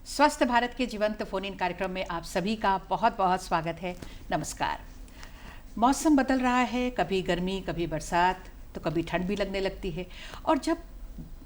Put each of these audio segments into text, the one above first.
स्वस्थ भारत के जीवंत फोन इन कार्यक्रम में आप सभी का बहुत बहुत स्वागत है। नमस्कार। मौसम बदल रहा है, कभी गर्मी कभी बरसात तो कभी ठंड भी लगने लगती है और जब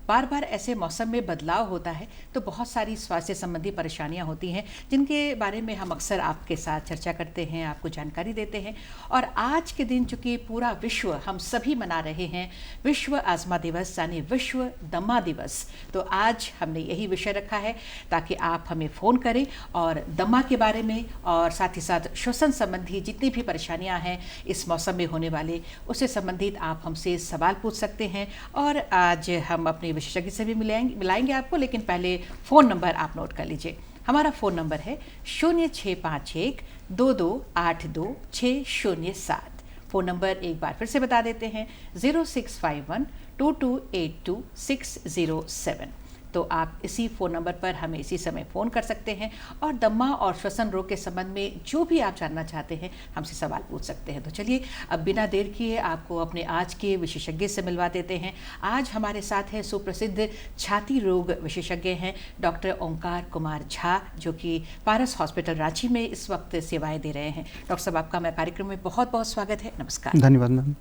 बार बार ऐसे मौसम में बदलाव होता है तो बहुत सारी स्वास्थ्य संबंधी परेशानियां होती हैं जिनके बारे में हम अक्सर आपके साथ चर्चा करते हैं, आपको जानकारी देते हैं। और आज के दिन चूँकि पूरा विश्व हम सभी मना रहे हैं विश्व अस्थमा दिवस यानी विश्व दमा दिवस, तो आज हमने यही विषय रखा है ताकि आप हमें फ़ोन करें और दमा के बारे में और साथ ही साथ श्वसन संबंधी जितनी भी परेशानियाँ हैं इस मौसम में होने वाले उससे संबंधित आप हमसे सवाल पूछ सकते हैं। और आज हम अपने विशेषज्ञ से भी मिलाएंगे आपको, लेकिन पहले फ़ोन नंबर आप नोट कर लीजिए। हमारा फ़ोन नंबर है 0651228607। फ़ोन नंबर एक बार फिर से बता देते हैं 065122822607। तो आप इसी फ़ोन नंबर पर हमें इसी समय फ़ोन कर सकते हैं और दमा और श्वसन रोग के संबंध में जो भी आप जानना चाहते हैं हमसे सवाल पूछ सकते हैं। तो चलिए अब बिना देर किए आपको अपने आज के विशेषज्ञ से मिलवा देते हैं। आज हमारे साथ हैं सुप्रसिद्ध छाती रोग विशेषज्ञ हैं डॉक्टर ओंकार कुमार झा, जो कि पारस हॉस्पिटल रांची में इस वक्त सेवाएं दे रहे हैं। डॉक्टर साहब, आपका मैं कार्यक्रम में बहुत बहुत स्वागत है। नमस्कार। धन्यवाद मैम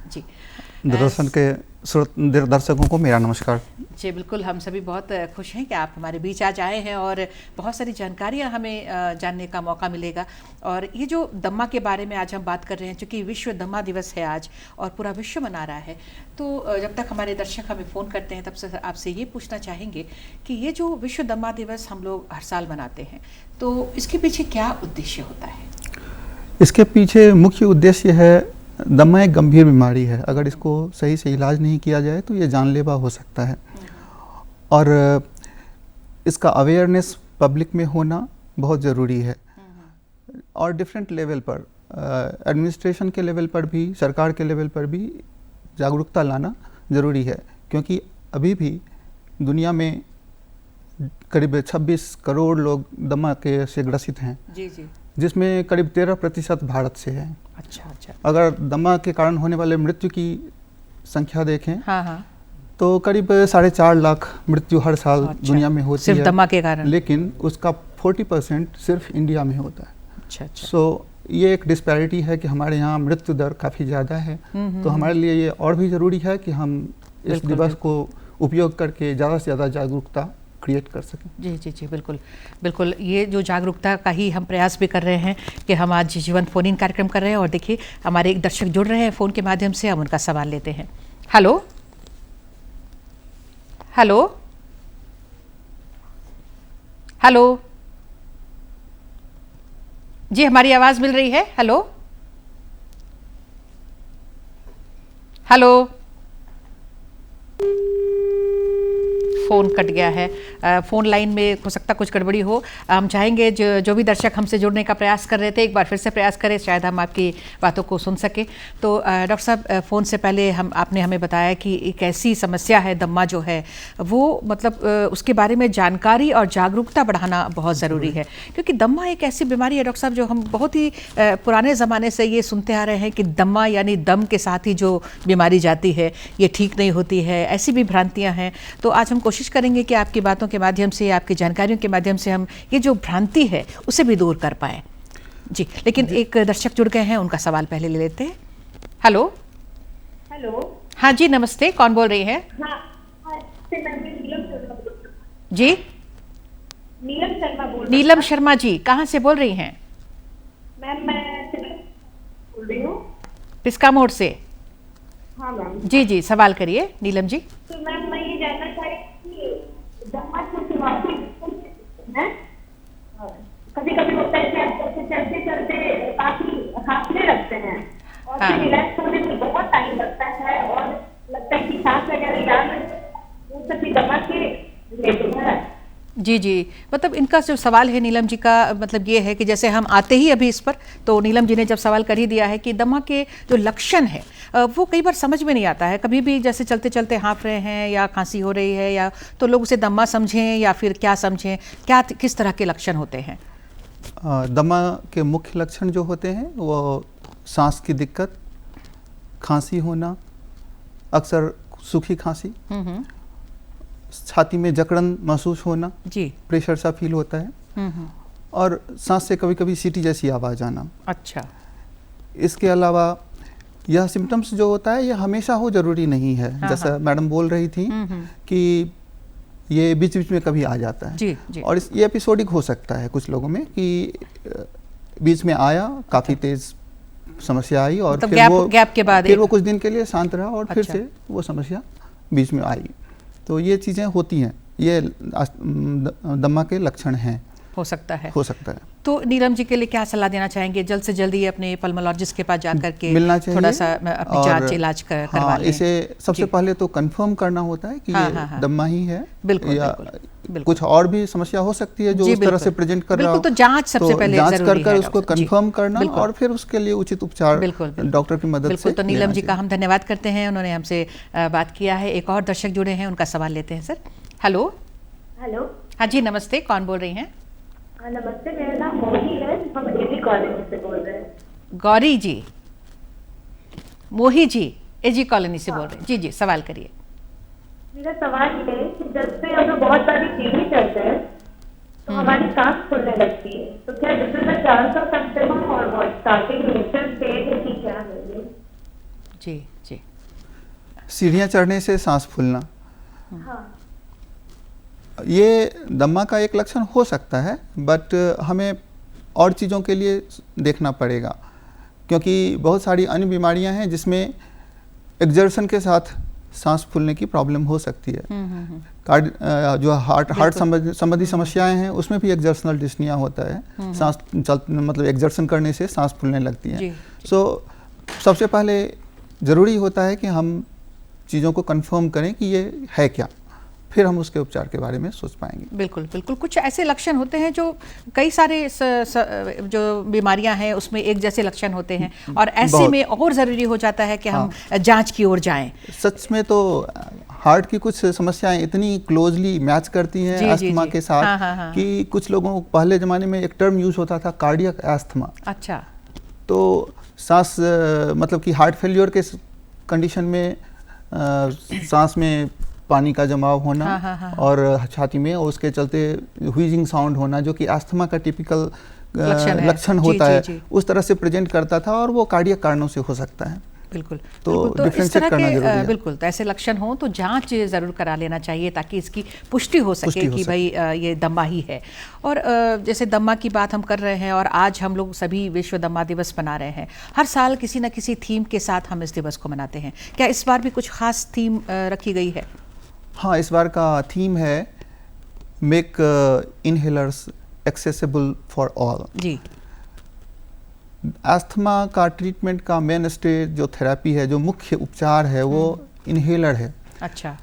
जी। दूरदर्शन के दर्शकों को मेरा नमस्कार। जी बिल्कुल, हम सभी बहुत खुश हैं कि आप हमारे बीच आज आए हैं और बहुत सारी जानकारियां हमें जानने का मौका मिलेगा। और ये जो दमा के बारे में आज हम बात कर रहे हैं, चूँकि विश्व दमा दिवस है आज और पूरा विश्व मना रहा है, तो जब तक हमारे दर्शक हमें फ़ोन करते हैं तब से आपसे ये पूछना चाहेंगे कि ये जो विश्व दमा दिवस हम लोग हर साल मनाते हैं तो इसके पीछे क्या उद्देश्य होता है? इसके पीछे मुख्य उद्देश्य है, दमा एक गंभीर बीमारी है, अगर इसको सही से इलाज नहीं किया जाए तो ये जानलेवा हो सकता है। और इसका अवेयरनेस पब्लिक में होना बहुत ज़रूरी है और डिफरेंट लेवल पर, एडमिनिस्ट्रेशन के लेवल पर भी, सरकार के लेवल पर भी जागरूकता लाना ज़रूरी है, क्योंकि अभी भी दुनिया में करीब 26 करोड़ लोग दमा के से ग्रसित हैं। जी जी। जिसमें करीब 13% भारत से है। अच्छा। अगर दमा के कारण होने वाले मृत्यु की संख्या देखें, हाँ, तो करीब 4.5 लाख मृत्यु हर साल दुनिया में होती है सिर्फ दमा के कारण, लेकिन उसका 40% सिर्फ इंडिया में होता है। अच्छा। सो ये एक डिस्पैरिटी है कि हमारे यहाँ मृत्यु दर काफ़ी ज़्यादा है। तो हमारे लिए ये और भी ज़रूरी है कि हम इस दिवस को उपयोग करके ज़्यादा से ज़्यादा जागरूकता क्रिएट कर सकें। जी जी जी बिल्कुल बिल्कुल, ये जो जागरूकता का ही हम प्रयास भी कर रहे हैं कि हम आज जीवंत फोन इन कार्यक्रम कर रहे हैं। और देखिए हमारे एक दर्शक जुड़ रहे हैं फ़ोन के माध्यम से, हम उनका सवाल लेते हैं। हेलो हेलो हेलो जी, हमारी आवाज़ मिल रही है? हेलो हेलो, फ़ोन कट गया है। फ़ोन लाइन में हो सकता कुछ गड़बड़ी हो। हम चाहेंगे जो भी दर्शक हमसे जुड़ने का प्रयास कर रहे थे एक बार फिर से प्रयास करें, शायद हम आपकी बातों को सुन सकें। तो डॉक्टर साहब, फ़ोन से पहले आपने हमें बताया कि एक ऐसी समस्या है दमा जो है वो, मतलब उसके बारे में जानकारी और जागरूकता बढ़ाना बहुत ज़रूरी है, क्योंकि दमा एक ऐसी बीमारी है डॉक्टर साहब जो हम बहुत ही पुराने ज़माने से ये सुनते आ रहे हैं कि दमा यानी दम के साथ ही जो बीमारी जाती है ये ठीक नहीं होती है, ऐसी भी भ्रांतियाँ हैं। तो आज हम कोशिश करेंगे कि आपकी बातों के माध्यम से, आपकी जानकारियों के माध्यम से हम ये जो भ्रांति है उसे भी दूर कर पाएँ। जी, लेकिन एक दर्शक जुड़ गए हैं, उनका सवाल पहले ले लेते हैं। हेलो हेलो, हाँ जी नमस्ते, कौन बोल रही हैं? जी, नीलम शर्मा बोल रही हूँ। नीलम शर्मा जी, कहाँ से बोल रही हैं? मैम मैं बोल रही हूँ पिस्का मोड़ से। हाँ मैम। जी जी, सवाल करिए नीलम जी। तो मैम मैं ये जानना चाह रही थी कि दमा की शुरुआती है, कभी कभी होता है कि आप चलते चलते काफी खांसने लगते हैं और फिर रिलैक्स होने में बहुत टाइम लगता है और लगता है कि सांस वगैरह याद वो सभी दमा के रिलेटेड है। जी जी, मतलब इनका जो सवाल है नीलम जी का, मतलब ये है कि जैसे हम आते ही अभी इस पर, तो नीलम जी ने जब सवाल कर ही दिया है कि दमा के जो लक्षण है वो कई बार समझ में नहीं आता है। कभी भी जैसे चलते चलते हाँफ रहे हैं या खांसी हो रही है, या तो लोग उसे दमा समझें या फिर क्या समझें, क्या किस तरह के लक्षण होते हैं? दमा के मुख्य लक्षण जो होते हैं वो सांस की दिक्कत, खांसी होना, अक्सर सूखी खांसी, छाती में जकड़न महसूस होना, जी। प्रेशर सा फील होता है, और सांस से कभी कभी सीटी जैसी आवाज़ आना। अच्छा। इसके अलावा यह सिम्टम्स जो होता है ये हमेशा हो जरूरी नहीं है। हाँ, जैसा हाँ। मैडम बोल रही थी कि ये बीच बीच में कभी आ जाता है। जी, जी। और ये एपिसोडिक हो सकता है कुछ लोगों में कि बीच में आया, काफ़ी तेज समस्या आई, और मतलब फिर गैप के बाद फिर वो कुछ दिन के लिए शांत रहा, और फिर अच्छा। से वो समस्या बीच में आई। तो ये चीज़ें होती हैं, ये दमा के लक्षण हैं। हो सकता है। हो सकता है। तो नीलम जी के लिए क्या सलाह देना चाहेंगे? जल्द से जल्द ही अपने पल्मोलॉजिस्ट के पास जाकर के मिलना चाहिए, थोड़ा सा अपनी जांच इलाज करवा लें। इसे सबसे पहले तो कंफर्म करना होता है कि हाँ, ये हाँ। दमा ही है, बिल्कुल, या बिल्कुल। कुछ और भी समस्या हो सकती है जो उस तरह से प्रेजेंट कर रहा हो। बिल्कुल, तो जांच सबसे पहले जांच जरूरी कर है उसको डॉक्टर। जी, कंफर्म करना, बिल्कुल। और फिर उसके लिए उचित उपचार डॉक्टर की मदद से। तो नीलम जी का हम धन्यवाद करते हैं, उन्होंने हमसे बात किया है। एक और दर्शक जुड़े हैं, उनका सवाल लेते हैं सर। हेलो। हेलो। हाँ जी, नमस्ते, कौन बोल रही हैं? नमस्ते, मेरा नाम मोही है, हम एजी कॉलोनी से बोल रहे हैं। गौरी जी, मोही जी एजी कॉलोनी से बोल रहे हैं। जी जी, सवाल करिए। मेरा सवाल ये है कि जब से हम लोग बहुत सारी सीढ़ी चढ़ते हैं तो हमारी सांस फूलने लगती है, तो क्या this is a chance of asthma और व्हाट स्टार्टिंग इनिशियल स्टेज है कि क्या है ये? जी जी। सीढ़ियाँ चढ़ने से सांस फूलना, हाँ। ये दमा का एक लक्षण हो सकता है, बट हमें और चीज़ों के लिए देखना पड़ेगा, क्योंकि बहुत सारी अन्य बीमारियां हैं जिसमें एक्जर्शन के साथ सांस फूलने की प्रॉब्लम हो सकती है। जो हार्ट संबंधी समस्याएं हैं उसमें भी एक्जर्शनल डिस्निया होता है, सांस मतलब एक्जर्शन करने से सांस फूलने लगती है। सो सबसे पहले ज़रूरी होता है कि हम चीज़ों को कंफर्म करें कि ये है क्या, फिर हम उसके उपचार के बारे में सोच पाएंगे। बिल्कुल बिल्कुल। कुछ ऐसे लक्षण होते हैं जो कई सारे जो बीमारियां हैं उसमें एक जैसे लक्षण होते हैं, और ऐसे में और ज़रूरी हो जाता है कि हम जांच की ओर जाएं। सच में तो हार्ट की कुछ समस्याएं इतनी क्लोजली मैच करती हैं अस्थमा के साथ कि कुछ लोगों को पहले ज़माने में एक टर्म यूज़ होता था, कार्डियक अस्थमा। अच्छा। तो सांस मतलब कि हार्ट फेल्योर के कंडीशन में सांस में पानी का जमाव होना और छाती में, और उसके चलते व्हीजिंग साउंड होना, जो कि अस्थमा का टिपिकल लक्षण होता है, उस तरह से प्रेजेंट करता था, और वो कार्डियक कारणों से हो सकता है। बिल्कुल। तो इस तरह के बिल्कुल तो ऐसे लक्षण हो तो जांच जरूर करा लेना चाहिए, ताकि इसकी पुष्टि हो सके कि भाई ये दमा ही है। और जैसे दमा की बात हम कर रहे हैं, और आज हम लोग सभी विश्व दमा दिवस मना रहे हैं। हर साल किसी न किसी थीम के साथ हम इस दिवस को मनाते हैं। क्या इस बार भी कुछ खास थीम रखी गई है? हाँ, इस बार का थीम है make inhalers accessible for all. जी। अस्थमा का ट्रीटमेंट का मेन स्टेज जो थेरेपी है, जो मुख्य उपचार है, वो इनहेलर है। अच्छा।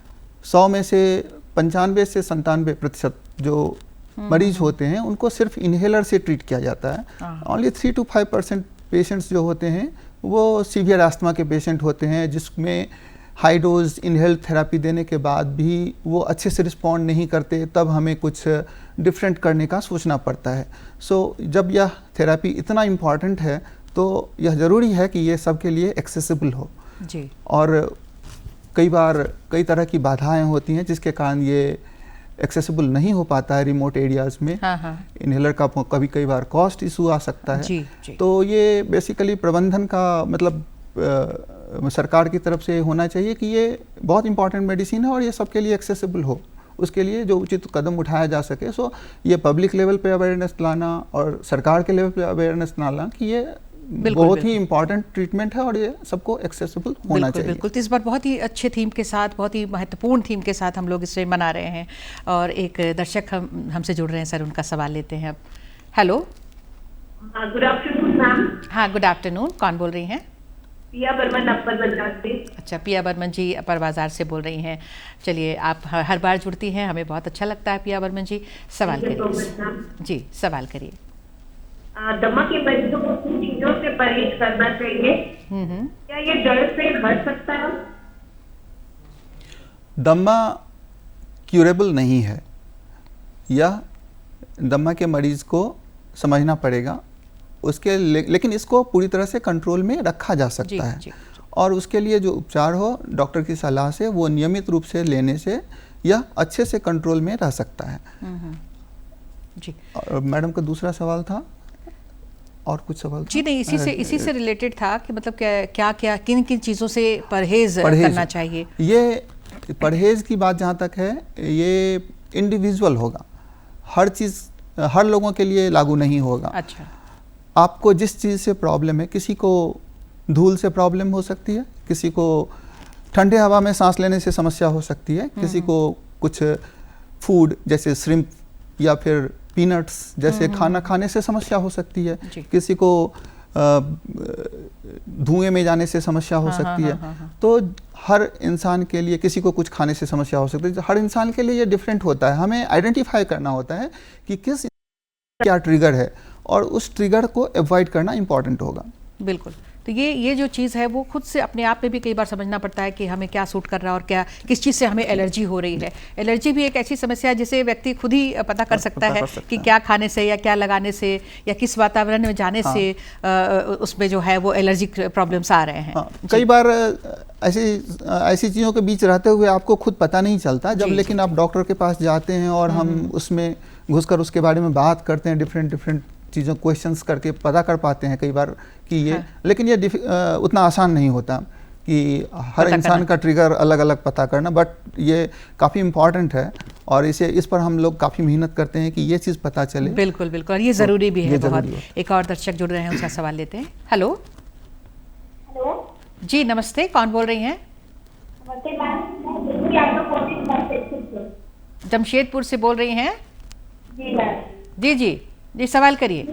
100 में से 95 से 97% जो मरीज होते हैं उनको सिर्फ इनहेलर से ट्रीट किया जाता है। ओनली 3 to 5% पेशेंट्स जो होते हैं वो सीवियर अस्थमा के पेशेंट होते हैं, जिसमें हाई डोज इनहेल थेरेपी देने के बाद भी वो अच्छे से रिस्पॉन्ड नहीं करते, तब हमें कुछ डिफरेंट करने का सोचना पड़ता है। सो जब यह थेरेपी इतना इम्पॉर्टेंट है तो यह ज़रूरी है कि ये सबके लिए एक्सेसिबल हो। जी। और कई बार कई तरह की बाधाएं होती हैं जिसके कारण ये एक्सेसिबल नहीं हो पाता है रिमोट एरियाज़ में। इनहेलर का कई बार कॉस्ट इशू आ सकता है। जी। तो ये बेसिकली प्रबंधन का मतलब सरकार की तरफ से होना चाहिए कि ये बहुत इंपॉर्टेंट मेडिसिन है और ये सबके लिए एक्सेसिबल हो, उसके लिए जो उचित कदम उठाया जा सके। सो ये पब्लिक लेवल पे अवेयरनेस लाना और सरकार के लेवल पे अवेयरनेस लाना कि ये बहुत ही इंपॉर्टेंट ट्रीटमेंट है और ये सबको एक्सेसिबल होना चाहिए। बिल्कुल। तो इस बार बहुत ही अच्छे थीम के साथ, बहुत ही महत्वपूर्ण थीम के साथ हम लोग इसे मना रहे हैं। और एक दर्शक हमसे जुड़ रहे हैं सर, उनका सवाल लेते हैं अब। हेलो। Good afternoon ma'am. हाँ, गुड आफ्टरनून। कौन बोल रही हैं? पिया बर्मन, अपर बाजार से। अच्छा, पिया बर्मन जी अपर बाजार से बोल रही हैं। चलिए, आप हर बार जुड़ती हैं, हमें बहुत अच्छा लगता है। पिया बर्मन जी, सवाल करिए। जी, सवाल करिए। दमा के मरीजों को किन चीजों से परहेज करना चाहिए? क्या ये जड़ से हट सकता है? दमा क्यूरेबल नहीं है, यह दमा के मरीज को समझना पड़ेगा उसके लेकिन इसको पूरी तरह से कंट्रोल में रखा जा सकता है। और उसके लिए जो उपचार हो डॉक्टर की सलाह से वो नियमित रूप से लेने से यह अच्छे से कंट्रोल में रह सकता है। जी। और मैडम का दूसरा सवाल था, और कुछ सवाल जी नहीं, इसी से रिलेटेड था कि मतलब क्या क्या किन किन चीज़ों से परहेज करना चाहिए। ये परहेज की बात जहाँ तक है, ये इंडिविजुअल होगा, हर चीज़ हर लोगों के लिए लागू नहीं होगा। अच्छा। आपको जिस चीज़ से प्रॉब्लम है, किसी को धूल से प्रॉब्लम हो सकती है, किसी को ठंडे हवा में सांस लेने से समस्या हो सकती है, किसी को कुछ फूड जैसे श्रिम्प या फिर पीनट्स जैसे खाना खाने से समस्या हो सकती है, किसी को धुएं में जाने से समस्या हो सकती है। तो हर इंसान के लिए, किसी को कुछ खाने से समस्या हो सकती है, हर इंसान के लिए ये डिफरेंट होता है। हमें आइडेंटिफाई करना होता है कि किस क्या ट्रिगर है, और उस ट्रिगर को अवॉइड करना इम्पॉर्टेंट होगा। बिल्कुल। तो ये जो चीज़ है वो खुद से अपने आप में भी कई बार समझना पड़ता है कि हमें क्या सूट कर रहा है और क्या किस चीज़ से हमें एलर्जी हो रही है। एलर्जी भी एक ऐसी समस्या है जिसे व्यक्ति खुद ही पता कर सकता है कि क्या खाने से या क्या लगाने से या किस वातावरण में जाने से उसमें जो है वो एलर्जी प्रॉब्लम्स आ रहे हैं। कई बार ऐसी चीज़ों के बीच रहते हुए आपको खुद पता नहीं चलता, जब लेकिन आप डॉक्टर के पास जाते हैं और हम उसमें घुसकर उसके बारे में बात करते हैं, डिफरेंट चीज़ों क्वेश्चंस करके पता कर पाते हैं कई बार कि ये लेकिन ये उतना आसान नहीं होता कि हर इंसान का ट्रिगर अलग अलग पता करना, बट ये काफ़ी इम्पॉर्टेंट है और इस पर हम लोग काफ़ी मेहनत करते हैं कि ये चीज़ पता चले। बिल्कुल बिल्कुल, और ये ज़रूरी भी है बहुत। एक और दर्शक जुड़ रहे हैं, उसका सवाल लेते हैं। हेलो जी, नमस्ते, कौन बोल रही हैं? जमशेदपुर से बोल रही हैं? जी जी जी, सवाल करिए।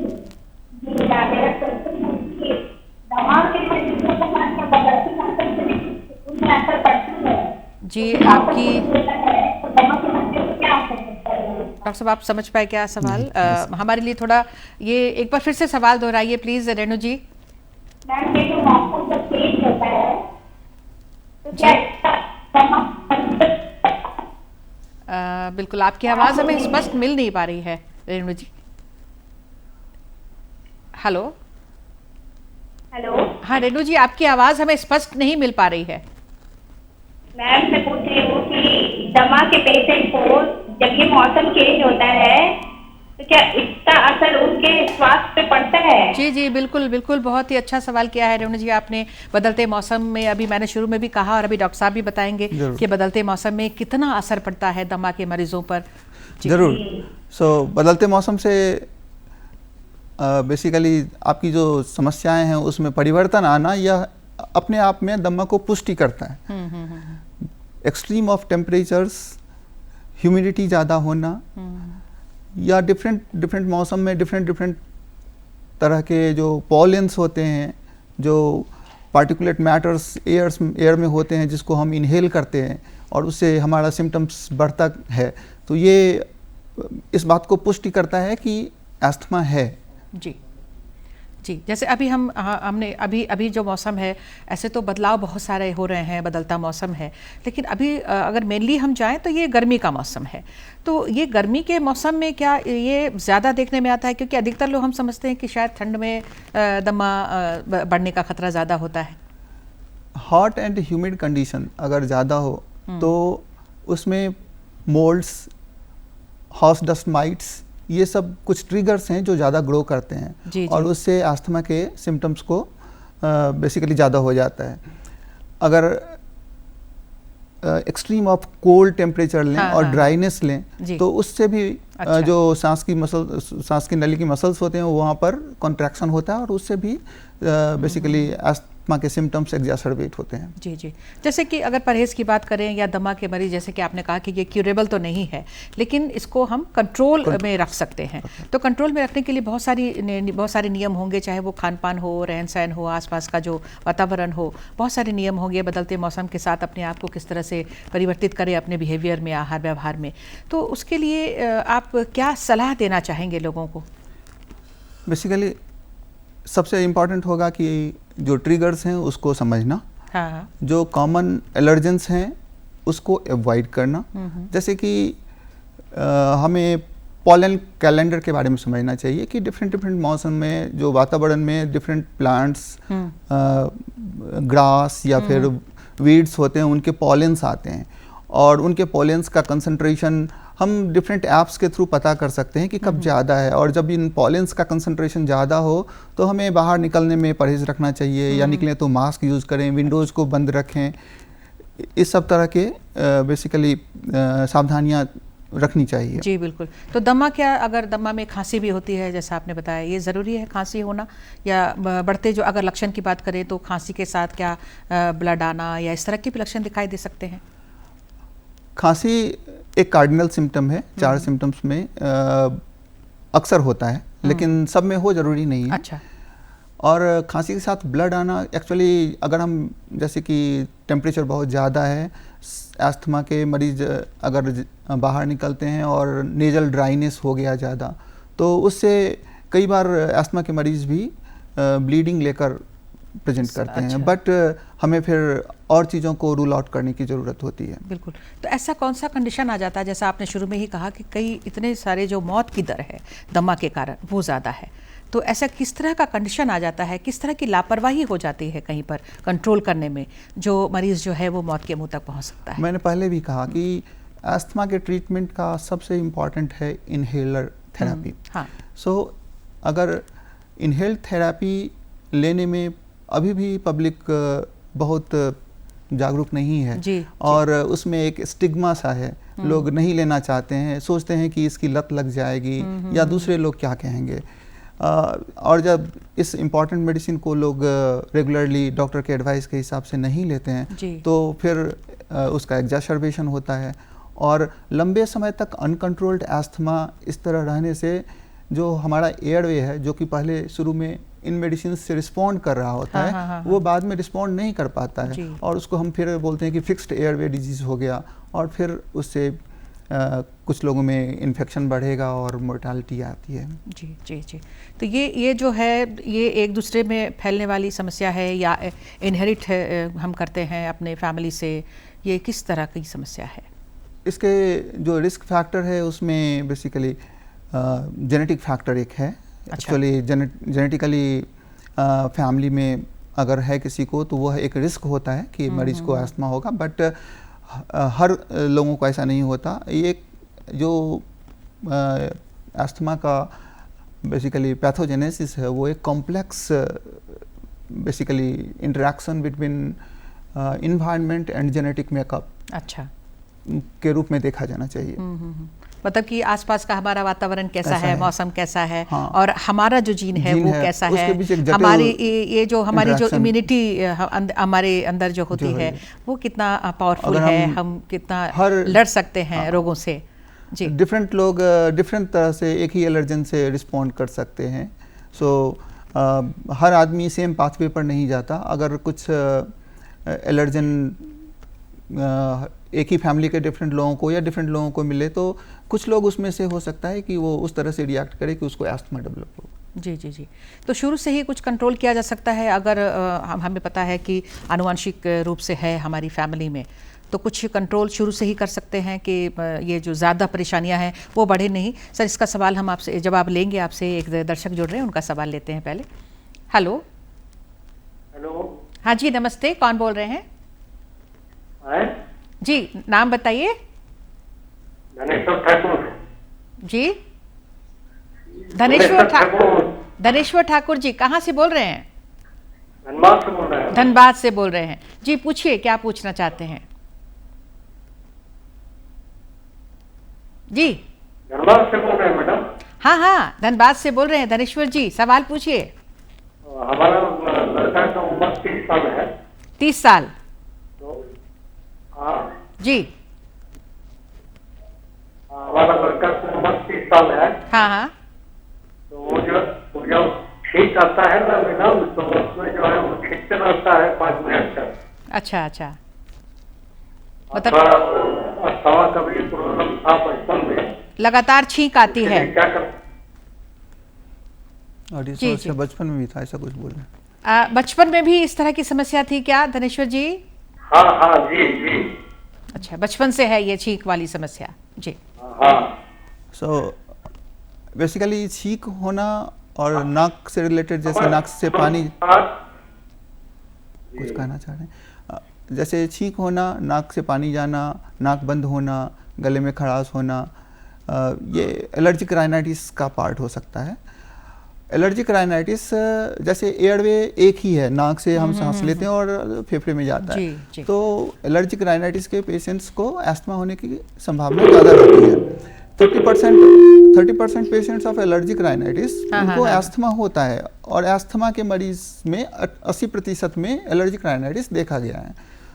जी, आपकी डॉक्टर साहब आप समझ पाए क्या सवाल? हमारे लिए थोड़ा ये एक बार फिर से सवाल दोहराइए प्लीज रेणु जी। मैम, ये जो मौसम जब चेंज होता है तो क्या बिल्कुल, आपकी आवाज़ हमें स्पष्ट मिल नहीं पा रही है रेणु जी। Hello hello. हाँ रेणु जी, आपकी आवाज़ हमें स्पष्ट नहीं मिल पा रही है। मैम, मैं पूछ रही हूँ कि दमा के पेशेंट को जब ये मौसम चेंज होता है तो क्या इसका असर उनके स्वास्थ्य पे पड़ता है? जी जी, बिल्कुल बिल्कुल, बहुत ही अच्छा सवाल किया है रेणु जी आपने। बदलते मौसम में, अभी मैंने शुरू में भी कहा और अभी डॉक्टर साहब भी बताएंगे कि बदलते मौसम में कितना असर पड़ता है दमा के मरीजों पर। जरूर। बदलते मौसम से बेसिकली आपकी जो समस्याएं हैं उसमें परिवर्तन आना, यह अपने आप में दमा को पुष्टि करता है। एक्सट्रीम ऑफ टेम्परेचर्स, ह्यूमिडिटी ज़्यादा होना, या डिफरेंट मौसम में डिफरेंट तरह के जो पॉलेंस होते हैं, जो पार्टिकुलेट मैटर्स एयर में होते हैं जिसको हम इनहेल करते हैं और उससे हमारा सिम्टम्स बढ़ता है, तो ये इस बात को पुष्टि करता है कि अस्थमा है। जी जी, जैसे अभी हमने अभी जो मौसम है, ऐसे तो बदलाव बहुत सारे हो रहे हैं, बदलता मौसम है, लेकिन अभी अगर मेनली हम जाएं तो ये गर्मी का मौसम है। तो ये गर्मी के मौसम में क्या ये ज़्यादा देखने में आता है? क्योंकि अधिकतर लोग हम समझते हैं कि शायद ठंड में दमा बढ़ने का खतरा ज़्यादा होता है। हॉट एंड ह्यूमिड कंडीशन अगर ज़्यादा हो तो उसमें मोल्ड्स, हाउस डस्ट माइट्स, ये सब कुछ ट्रिगर्स हैं जो ज़्यादा ग्रो करते हैं और उससे अस्थमा के सिम्टम्स को बेसिकली ज़्यादा हो जाता है। अगर एक्सट्रीम ऑफ कोल्ड टेम्परेचर लें और ड्राइनेस लें तो उससे भी जो सांस की नली की मसल्स होते हैं वहाँ पर कॉन्ट्रैक्शन होता है और उससे भी बेसिकली अस्थमा के सिम्टम्स एग्जैसरबेट होते हैं। जी जी, जैसे कि अगर परहेज़ की बात करें या दमा के मरीज, जैसे कि आपने कहा कि ये क्यूरेबल तो नहीं है, लेकिन इसको हम कंट्रोल में रख सकते हैं। तो कंट्रोल में रखने के लिए बहुत सारे नियम होंगे, चाहे वो खान पान हो, रहन सहन हो, आसपास का जो वातावरण हो, बहुत सारे नियम होंगे। बदलते मौसम के साथ अपने आप को किस तरह से परिवर्तित करें अपने बिहेवियर में, आहार व्यवहार में, तो उसके लिए आप क्या सलाह देना चाहेंगे लोगों को? बेसिकली सबसे इम्पॉर्टेंट होगा कि जो ट्रिगर्स हैं उसको समझना, जो कॉमन एलर्जेंस हैं उसको अवॉइड करना। जैसे कि हमें पॉलन कैलेंडर के बारे में समझना चाहिए कि डिफरेंट मौसम में जो वातावरण में डिफरेंट प्लांट्स, ग्रास या फिर वीड्स होते हैं, उनके पॉलेंस आते हैं और उनके पॉलेंस का कंसंट्रेशन हम डिफरेंट ऐप्स के थ्रू पता कर सकते हैं कि कब ज़्यादा है। और जब इन पॉलेंस का कंसंट्रेशन ज़्यादा हो तो हमें बाहर निकलने में परहेज़ रखना चाहिए, या निकलें तो मास्क यूज़ करें, विंडोज़ को बंद रखें। इस सब तरह के बेसिकली सावधानियाँ रखनी चाहिए। जी बिल्कुल। तो दमा, क्या अगर दमा में खांसी भी होती है जैसा आपने बताया, ये ज़रूरी है खांसी होना, या बढ़ते जो अगर लक्षण की बात करें तो खांसी के साथ क्या ब्लड आना या इस तरह के भी लक्षण दिखाई दे सकते हैं? खांसी एक कार्डिनल सिम्टम है, 4 सिम्टम्स में अक्सर होता है, लेकिन सब में हो ज़रूरी नहीं है। अच्छा। और खांसी के साथ ब्लड आना एक्चुअली, अगर हम जैसे कि टेम्परेचर बहुत ज़्यादा है, अस्थमा के मरीज अगर बाहर निकलते हैं और नेजल ड्राइनेस हो गया ज़्यादा, तो उससे कई बार अस्थमा के मरीज भी ब्लीडिंग लेकर प्रेजेंट करते हैं। बट हमें फिर और चीज़ों को रूल आउट करने की ज़रूरत होती है। बिल्कुल। तो ऐसा कौन सा कंडीशन आ जाता है, जैसा आपने शुरू में ही कहा कि कई इतने सारे जो मौत की दर है दमा के कारण वो ज़्यादा है, तो ऐसा किस तरह का कंडीशन आ जाता है, किस तरह की लापरवाही हो जाती है कहीं पर कंट्रोल करने में, जो मरीज़ जो है वो मौत के मुंह तक पहुंच सकता है? मैंने पहले भी कहा कि अस्थमा के ट्रीटमेंट का सबसे इम्पॉर्टेंट है इनहेलर थेरेपी। हाँ। सो अगर इनहेल थेरेपी लेने में अभी भी पब्लिक बहुत जागरूक नहीं है, जी, और उसमें एक स्टिग्मा सा है, लोग नहीं लेना चाहते हैं, सोचते हैं कि इसकी लत लग जाएगी या दूसरे लोग क्या कहेंगे। और जब इस इम्पॉर्टेंट मेडिसिन को लोग रेगुलरली डॉक्टर के एडवाइस के हिसाब से नहीं लेते हैं, तो फिर उसका एग्जैशर्बेशन होता है, और लंबे समय तक अनकंट्रोल्ड एस्थमा इस तरह रहने से जो हमारा एयरवे है, जो कि पहले शुरू में इन मेडिसिन से रिस्पॉन्ड कर रहा होता है, वो बाद में रिस्पॉन्ड नहीं कर पाता है, और उसको हम फिर बोलते हैं कि फिक्स्ड एयरवे डिजीज़ हो गया, और फिर उससे कुछ लोगों में इन्फेक्शन बढ़ेगा और मोर्टालिटी आती है। जी जी जी। तो ये जो है, ये एक दूसरे में फैलने वाली समस्या है या इनहेरिट है, हम करते हैं अपने फैमिली से, ये किस तरह की समस्या है? इसके जो रिस्क फैक्टर है उसमें बेसिकली जेनेटिक फैक्टर एक है। एक्चुअली जेनेटिकली फैमिली में अगर है किसी को, तो वह एक रिस्क होता है कि मरीज को अस्थमा होगा, बट हर लोगों को ऐसा नहीं होता। ये जो अस्थमा का बेसिकली पैथोजेनेसिस है, वो एक complex basically interaction between environment and genetic makeup अच्छा के रूप में देखा जाना चाहिए। मतलब कि आसपास का हमारा वातावरण कैसा है, मौसम कैसा है, हाँ। और हमारा जो जीन है वो कैसा है, हमारी ये जो हमारी जो इम्यूनिटी हमारे अंदर जो होती है वो कितना पावरफुल है, हम कितना लड़ सकते हैं रोगों से। जी। डिफरेंट लोग डिफरेंट तरह से एक ही एलर्जन से रिस्पॉन्ड कर सकते हैं। सो हर आदमी सेम पाथवे पर नहीं जाता। अगर कुछ एलर्जन एक ही फैमिली के डिफरेंट लोगों को या डिफरेंट लोगों को मिले, तो कुछ लोग उसमें से हो सकता है कि वो उस तरह से रिएक्ट करे कि उसको अस्थमा डेवलप हो। जी जी जी। तो शुरू से ही कुछ कंट्रोल किया जा सकता है, अगर हमें पता है कि आनुवंशिक रूप से है हमारी फैमिली में, तो कुछ कंट्रोल शुरू से ही कर सकते हैं कि ये जो ज़्यादा परेशानियां हैं वो बढ़े नहीं। सर, इसका सवाल हम आपसे जवाब लेंगे। आपसे एक दर्शक जुड़ रहे हैं, उनका सवाल लेते हैं पहले। हेलो। हेलो। हाँ जी, नमस्ते, कौन बोल रहे हैं? जी, नाम बताइए। धनेश्वर ठाकुर। जी, धनेश्वर ठाकुर जी, कहाँ से बोल रहे हैं? धनबाद से बोल रहे हैं। धनबाद से बोल रहे हैं जी, पूछिए क्या पूछना चाहते हैं? जी, धनबाद से बोल रहे हैं मैडम। हाँ हाँ, धनबाद से बोल रहे हैं धनेश्वर जी, सवाल पूछिए। हमारा लड़का का उम्र 30 साल है। 30 साल? तो हाँ जी, हमारा लड़का का उम्र 30 साल है। हाँ हाँ। तो वो जो ठीक आता है ना मैडम, तो उसमें जो है वो खींचते रहता है 5 मिनट तक। अच्छा अच्छा। मतलब अस्थमा का भी प्रॉब्लम था बचपन में, लगातार छींक आती है? क्या कर और जी, ये बचपन में भी था, ऐसा कुछ बोल रहे हैं? बचपन में भी इस तरह की समस्या थी क्या धनेश्वर जी? हाँ हाँ जी जी। अच्छा, बचपन से है ये छींक वाली समस्या? जी हाँ। सो बेसिकली छींक होना और नाक से रिलेटेड, जैसे नाक से पानी, कुछ कहना चाह रहे हैं? जैसे छींक होना, नाक से पानी जाना, नाक बंद होना, गले में खराश होना, ये एलर्जिक राइनाइटिस का पार्ट हो सकता है। एलर्जिक राइनाइटिस जैसे एयरवे एक ही है, नाक से हम सांस लेते हैं और फेफड़े में जाता है। जी। तो एलर्जिक राइनाइटिस के पेशेंट्स को एस्थमा होने की संभावना ज़्यादा रहती है। 30% पेशेंट्स ऑफ एलर्जिक राइनाइटिस उनको एस्थमा होता है, और एस्थमा के मरीज में 80% में एलर्जिक राइनाइटिस देखा गया है।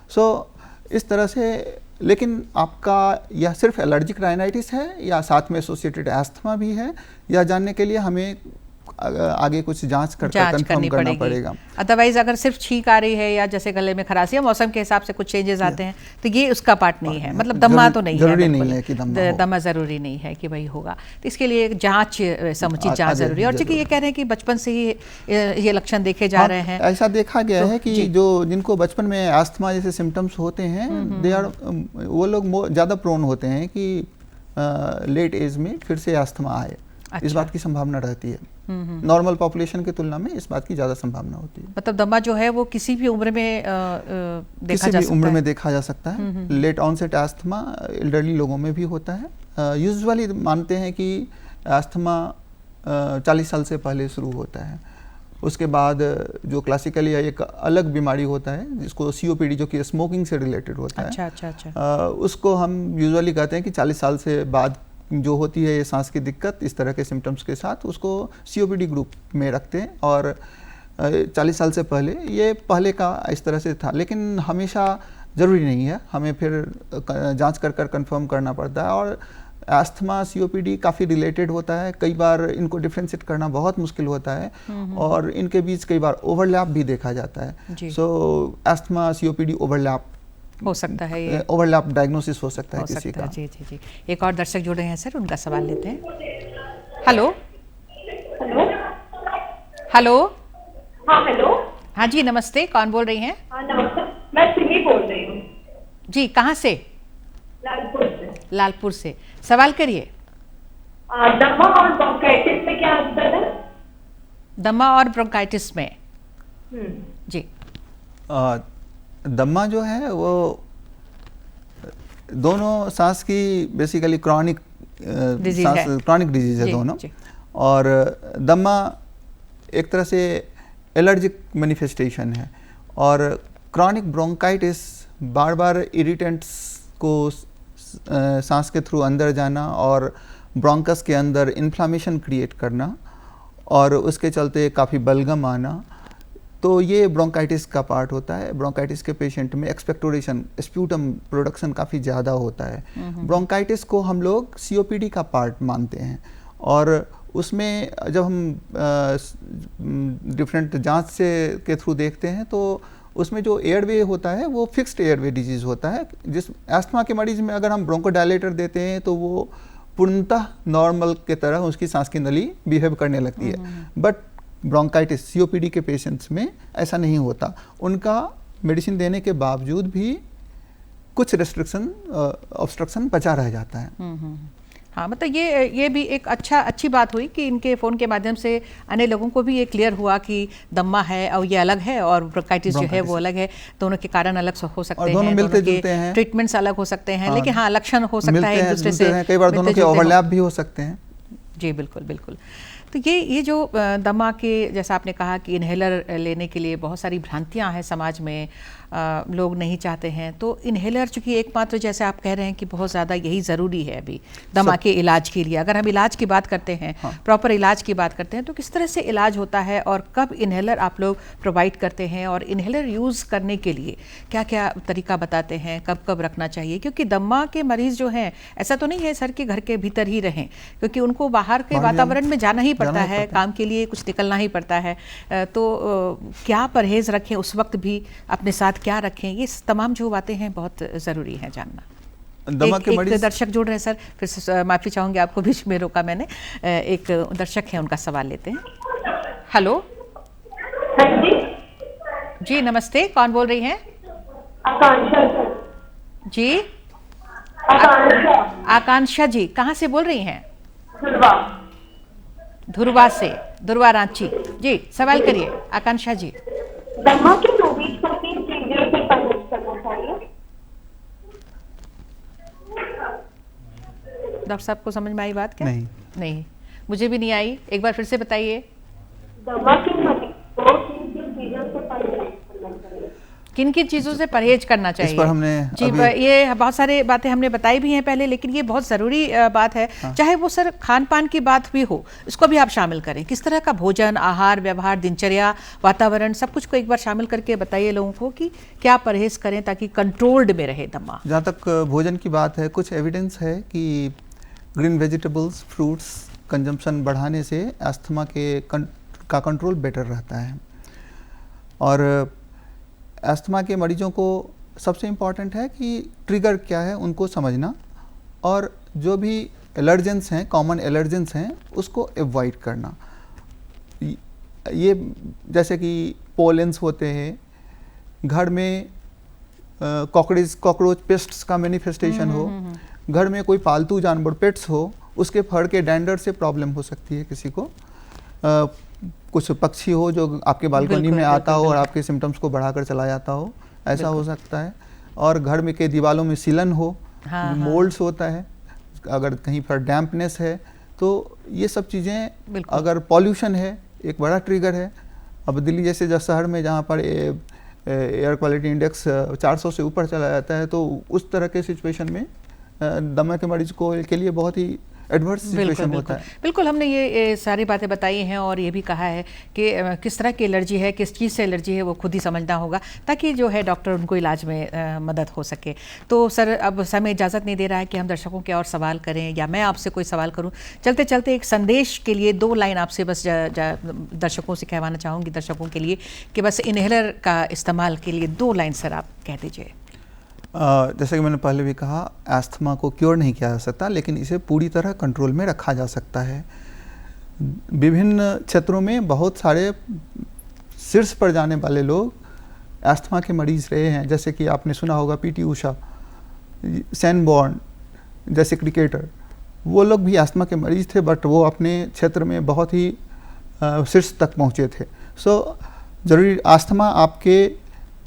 सो इस तरह से, लेकिन आपका यह सिर्फ एलर्जिक राइनाइटिस है या साथ में एसोसिएटेड एस्थमा भी है, यह जानने के लिए हमें आगे कुछ जांच कंफर्म करना पड़ेगा। अदरवाइज अगर सिर्फ छींक आ रही है या जैसे गले में खराश या मौसम के हिसाब से कुछ चेंजेस आते हैं तो ये उसका पार्ट नहीं है, मतलब दमा तो नहीं है, जरूरी नहीं है कि दमा जरूरी नहीं है कि भाई होगा। तो इसके लिए जांच, समुचित जांच जरूरी है। और चूंकि ये कह रहे हैं कि बचपन से ही ये लक्षण देखे जा रहे हैं, ऐसा देखा गया है कि जो जिनको बचपन में अस्थमा जैसे सिम्टम्स होते हैं, वो लोग ज़्यादा प्रोन होते हैं कि लेट एज में फिर से अस्थमा आए। इस बात की संभावना रहती है। नॉर्मल पॉपुलेशन की तुलना में इस बात की ज़्यादा संभावना होती है। मतलब दमा जो है वो किसी भी उम्र में देखा जा सकता है? किसी भी उम्र में देखा जा सकता है। लेट ऑनसेट अस्थमा एल्डरली लोगों में भी होता है। यूजुअली मानते हैं कि अस्थमा 40 साल से पहले शुरू होता है। उसके बाद जो क्लासिकली एक अलग बीमारी होता है जिसको COPD, जो कि स्मोकिंग से रिलेटेड होता है। अच्छा। उसको हम यूजुअली कहते हैं कि 40 साल से बाद जो होती है ये सांस की दिक्कत इस तरह के सिम्टम्स के साथ, उसको COPD ग्रुप में रखते हैं। और 40 साल से पहले, ये पहले का इस तरह से था, लेकिन हमेशा ज़रूरी नहीं है, हमें फिर जांच कर कंफर्म करना पड़ता है। और अस्थमा COPD काफ़ी रिलेटेड होता है, कई बार इनको डिफ्रेंशिएट करना बहुत मुश्किल होता है, और इनके बीच कई बार ओवरलैप भी देखा जाता है। सो अस्थमा COPD ओवरलैप हो सकता है, ये ओवरलैप डायग्नोसिस हो सकता है किसी का। जी। एक और दर्शक जुड़े हैं सर, उनका सवाल लेते हैं। हेलो। हाँ हेलो। हाँ जी, नमस्ते, कौन बोल रही हैं? हाँ नमस्ते, मैं सिमी बोल रही हूँ। जी, कहाँ से? लालपुर से। सवाल करिए। दमा और ब्रोंकाइटिस में क्या अंतर है? दमा और ब्रोंकाइटिस में जी, दमा जो है वो दोनों सांस की बेसिकली क्रॉनिक डिजीज है दोनों। और दमा एक तरह से एलर्जिक मैनिफेस्टेशन है, और क्रॉनिक ब्रोंकाइटिस बार बार इरिटेंट्स को सांस के थ्रू अंदर जाना और ब्रोंकस के अंदर इन्फ्लामेशन क्रिएट करना, और उसके चलते काफ़ी बलगम आना, तो ये ब्रोंकाइटिस का पार्ट होता है। ब्रोंकाइटिस के पेशेंट में एक्सपेक्टोरेशन, स्प्यूटम प्रोडक्शन काफ़ी ज़्यादा होता है। ब्रोंकाइटिस को हम लोग COPD का पार्ट मानते हैं, और उसमें जब हम डिफरेंट जांच से के थ्रू देखते हैं तो उसमें जो एयरवे होता है वो फिक्स्ड एयरवे डिजीज़ होता है। जिस अस्थमा के मरीज में अगर हम ब्रोंकोडायलेटर देते हैं तो वो पूर्णतः नॉर्मल के तरह उसकी सांस की नली बिहेव करने लगती है। बट ब्रोंकाइटिस COPD के पेशेंट्स में ऐसा नहीं होता। उनका मेडिसिन देने के बावजूद भी कुछ रेस्ट्रिक्शन, ऑब्स्ट्रक्शन बचा रह जाता है। हाँ, मतलब ये भी एक अच्छी बात हुई कि इनके फ़ोन के माध्यम से अन्य लोगों को भी ये क्लियर हुआ कि दमा है और ये अलग है, और ब्रोंकाइटिस जो है वो अलग है। दोनों के कारण अलग हो सकते हैं, दोनों मिलते जुलते हैं, ट्रीटमेंट्स अलग हो सकते हैं। लेकिन हाँ, लक्षण हो सकता है एक दूसरे से, कई बार दोनों के ओवरलैप भी हो सकते हैं। जी बिल्कुल। तो ये जो दमा के, जैसा आपने कहा कि इन्हेलर लेने के लिए बहुत सारी भ्रांतियां हैं समाज में, लोग नहीं चाहते हैं। तो इन्हेलर चूंकि एकमात्र, जैसे आप कह रहे हैं कि बहुत ज़्यादा यही ज़रूरी है अभी दमा के इलाज के लिए। अगर हम इलाज की बात करते हैं, प्रॉपर इलाज की बात करते हैं, तो किस तरह से इलाज होता है और कब इन्हेलर आप लोग प्रोवाइड करते हैं, और इन्हेलर यूज़ करने के लिए क्या क्या तरीका बताते हैं, कब कब रखना चाहिए? क्योंकि दमा के मरीज़ जो हैं, ऐसा तो नहीं है सर कि घर के भीतर ही रहें, क्योंकि उनको बाहर के वातावरण में जाना ही पड़ता है, काम के लिए कुछ निकलना ही पड़ता है। तो क्या परहेज़ रखें उस वक्त भी, अपने साथ क्या रखें, ये तमाम जो बातें हैं बहुत ज़रूरी है जानना। दमा के एक दर्शक जुड़ रहे हैं सर, फिर माफ़ी चाहूँगी आपको, बीच में रोका मैंने। एक दर्शक है, उनका सवाल लेते हैं। हेलो जी, नमस्ते, कौन बोल रही हैं? आकांक्षा जी। आकांक्षा जी, कहाँ से बोल रही हैं? धुरवा से, धुरवा रांची। जी, सवाल करिए आकांक्षा जी। दमा के 24 से परहेज करना चाहिए? डॉक्टर साहब को समझ में आई बात क्या? नहीं। नहीं, मुझे भी नहीं आई, एक बार फिर से बताइए। दमा के मरीज को किन किन चीजों से परहेज करना चाहिए? किन किन चीज़ों से परहेज करना चाहिए? इस पर हमने जी ये बहुत सारे बातें हमने बताई भी हैं पहले, लेकिन ये बहुत ज़रूरी बात है। चाहे वो सर खान पान की बात भी हो, इसको भी आप शामिल करें। किस तरह का भोजन, आहार, व्यवहार, दिनचर्या, वातावरण, सब कुछ को एक बार शामिल करके बताइए लोगों को कि क्या परहेज करें ताकि कंट्रोल्ड में रहे दमा। जहाँ तक भोजन की बात है, कुछ एविडेंस है कि ग्रीन वेजिटेबल्स, फ्रूट्स कंजम्पशन बढ़ाने से अस्थमा का कंट्रोल बेटर रहता है। और अस्थमा के मरीजों को सबसे इम्पॉर्टेंट है कि ट्रिगर क्या है उनको समझना, और जो भी एलर्जेंस हैं, कॉमन एलर्जेंस हैं, उसको एवॉइड करना। ये जैसे कि पोलेंस होते हैं, घर में कॉकरोच पेस्ट्स का मैनिफेस्टेशन हो, घर में कोई पालतू जानवर पेट्स हो, उसके फर के डैंडर से प्रॉब्लम हो सकती है किसी को। कुछ पक्षी हो जो आपके बालकनी में आता हो और आपके सिम्टम्स को बढ़ाकर चला जाता हो, ऐसा हो सकता है। और घर में के दीवारों में सीलन हो, मोल्ड्स होता है, अगर कहीं पर डैम्पनेस है, तो ये सब चीज़ें, अगर पॉल्यूशन है एक बड़ा ट्रिगर है। अब दिल्ली जैसे शहर में जहाँ पर एयर क्वालिटी इंडेक्स 400 से ऊपर चला जाता है, तो उस तरह के सिचुएशन में दमा के मरीज को के लिए बहुत ही एडवर्स सिचुएशन होता है। बिल्कुल, हमने ये सारी बातें बताई हैं और ये भी कहा है कि किस तरह की एलर्जी है, किस चीज़ से एलर्जी है, वो खुद ही समझना होगा ताकि जो है डॉक्टर उनको इलाज में मदद हो सके। तो सर अब समय इजाज़त नहीं दे रहा है कि हम दर्शकों के और सवाल करें या मैं आपसे कोई सवाल करूं। चलते चलते एक संदेश के लिए 2 लाइन आपसे बस दर्शकों से कहवाना चाहूँगी, दर्शकों के लिए कि बस इनहेलर का इस्तेमाल के लिए 2 लाइन सर आप कह दीजिए। जैसे कि मैंने पहले भी कहा, अस्थमा को क्योर नहीं किया जा सकता, लेकिन इसे पूरी तरह कंट्रोल में रखा जा सकता है। विभिन्न क्षेत्रों में बहुत सारे शीर्ष पर जाने वाले लोग अस्थमा के मरीज रहे हैं, जैसे कि आपने सुना होगा पीटी उषा, सैन बॉर्न जैसे क्रिकेटर, वो लोग भी अस्थमा के मरीज थे, बट वो अपने क्षेत्र में बहुत ही शीर्ष तक पहुँचे थे। ज़रूरी अस्थमा आपके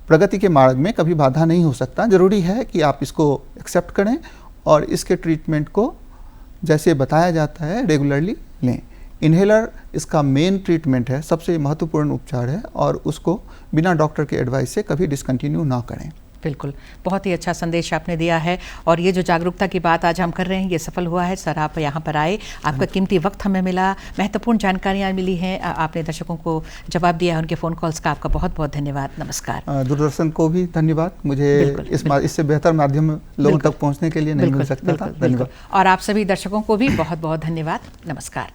प्रगति के मार्ग में कभी बाधा नहीं हो सकता। ज़रूरी है कि आप इसको एक्सेप्ट करें और इसके ट्रीटमेंट को जैसे बताया जाता है रेगुलरली लें। इन्हेलर इसका मेन ट्रीटमेंट है, सबसे महत्वपूर्ण उपचार है, और उसको बिना डॉक्टर के एडवाइस से कभी डिसकंटिन्यू ना करें। बिल्कुल, बहुत ही अच्छा संदेश आपने दिया है और ये जो जागरूकता की बात आज हम कर रहे हैं ये सफल हुआ है। सर आप यहाँ पर आए, आपका कीमती वक्त हमें मिला, महत्वपूर्ण जानकारियाँ मिली हैं, आपने दर्शकों को जवाब दिया है, उनके फ़ोन कॉल्स का आपका बहुत बहुत धन्यवाद। नमस्कार। दूरदर्शन को भी धन्यवाद, मुझे इससे बेहतर माध्यम लोगों तक पहुँचने के लिए नहीं मिल सकता था। धन्यवाद। और आप सभी दर्शकों को भी बहुत बहुत धन्यवाद। नमस्कार।